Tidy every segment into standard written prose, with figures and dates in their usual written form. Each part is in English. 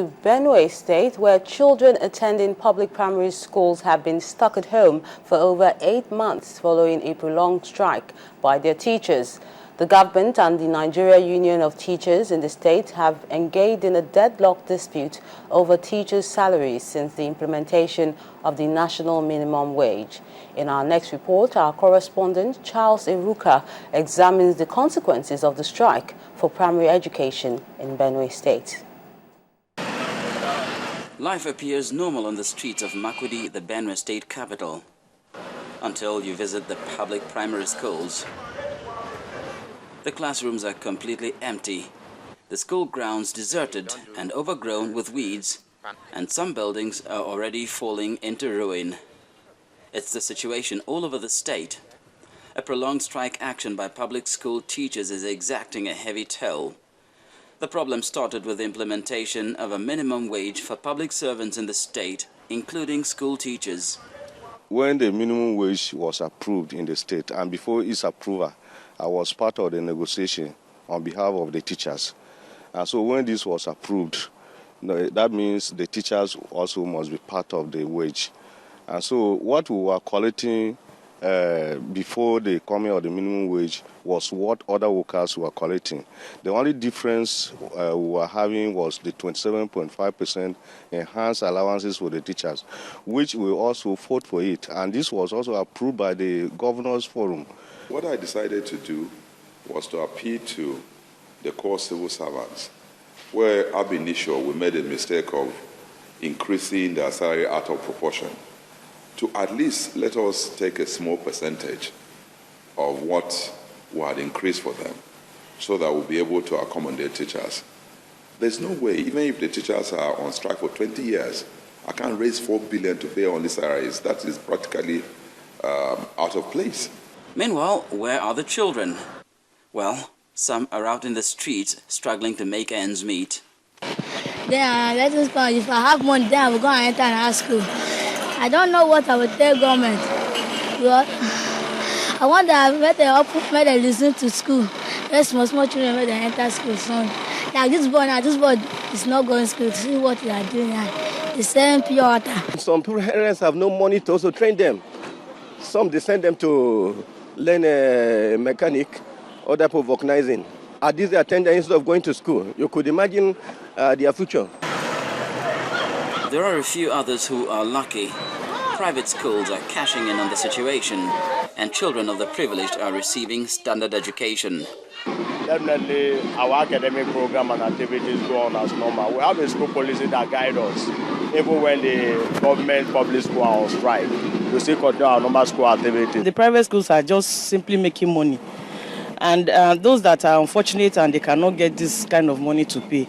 Benue State, where children attending public primary schools have been stuck at home for over 8 months following a prolonged strike by their teachers. The government and the Nigeria Union of Teachers in the state have engaged in a deadlock dispute over teachers' salaries since the implementation of the national minimum wage. In our next report, our correspondent Charles Eruka examines the consequences of the strike for primary education in Benue State. Life appears normal on the streets of Makurdi, the Benue state capital, until you visit the public primary schools. The classrooms are completely empty, the school grounds deserted and overgrown with weeds, and some buildings are already falling into ruin. It's the situation all over the state. A prolonged strike action by public school teachers is exacting a heavy toll. The problem started with the implementation of a minimum wage for public servants in the state, including school teachers. When the minimum wage was approved in the state, and before its approval, I was part of the negotiation on behalf of the teachers. And so when this was approved, that means the teachers also must be part of the wage. And so what we were collecting before the coming of the minimum wage was what other workers were collecting. The only difference we were having was the 27.5% enhanced allowances for the teachers, which we also fought for it. And this was also approved by the Governors Forum. What I decided to do was to appeal to the core civil servants, where ab initio we made a mistake of increasing their salary out of proportion, to at least let us take a small percentage of what we had increased for them so that we'll be able to accommodate teachers. There's no way, even if the teachers are on strike for 20 years, I can't raise 4 billion to pay on the salaries. That is practically out of place. Meanwhile, where are the children? Well, some are out in the streets struggling to make ends meet. Then let us go. If I have money, then I will go and enter high school. I don't know what I will tell government. But I wonder where they listen to school. There's small children where they enter school soon. Like this boy is not going to school to see what they are doing now. The same pure water. Some parents have no money to also train them. Some they send them to learn a mechanic or type of organizing. At this they attend instead of going to school. You could imagine their future. There are a few others who are lucky. Private schools are cashing in on the situation, and children of the privileged are receiving standard education. Definitely, our academic program and activities go on as normal. We have a school policy that guides us. Even when the government public school are on strike, we still continue our normal school activities. The private schools are just simply making money. And those that are unfortunate and they cannot get this kind of money to pay,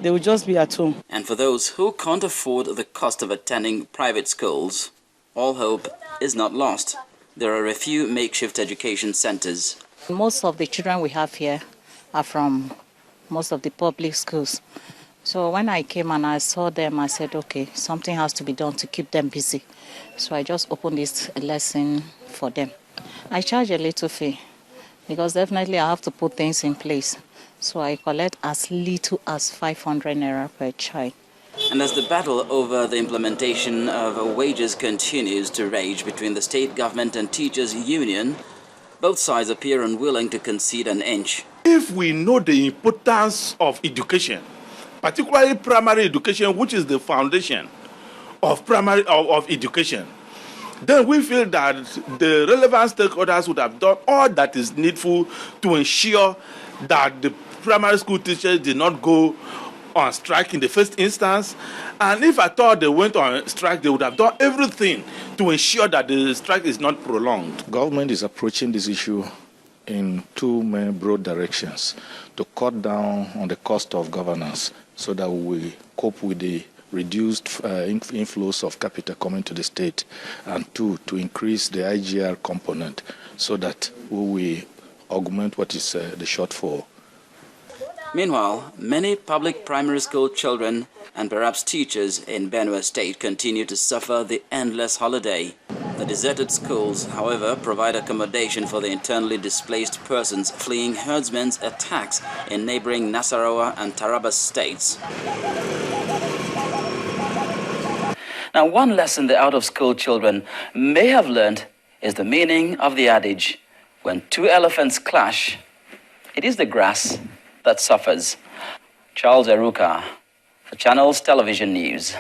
they will just be at home. And for those who can't afford the cost of attending private schools, all hope is not lost. There are a few makeshift education centers. Most of the children we have here are from most of the public schools. So when I came and I saw them, I said, okay, something has to be done to keep them busy. So I just opened this lesson for them. I charge a little fee because definitely I have to put things in place. So I collect as little as 500 naira per child. And as the battle over the implementation of wages continues to rage between the state government and teachers' union, both sides appear unwilling to concede an inch. If we know the importance of education, particularly primary education, which is the foundation of education, then we feel that the relevant stakeholders would have done all that is needful to ensure that the primary school teachers did not go on strike in the first instance. And if I thought they went on strike, they would have done everything to ensure that the strike is not prolonged. Government is approaching this issue in two main broad directions: to cut down on the cost of governance so that we cope with the reduced inflows of capital coming to the state, and two, to increase the IGR component so that we augment what is the shortfall. Meanwhile, many public primary school children and perhaps teachers in Benue State continue to suffer the endless holiday. The deserted schools, however, provide accommodation for the internally displaced persons fleeing herdsmen's attacks in neighboring Nasarawa and Taraba states. Now, one lesson the out-of-school children may have learned is the meaning of the adage, when two elephants clash, it is the grass that suffers. Charles Eruka, for Channels Television News.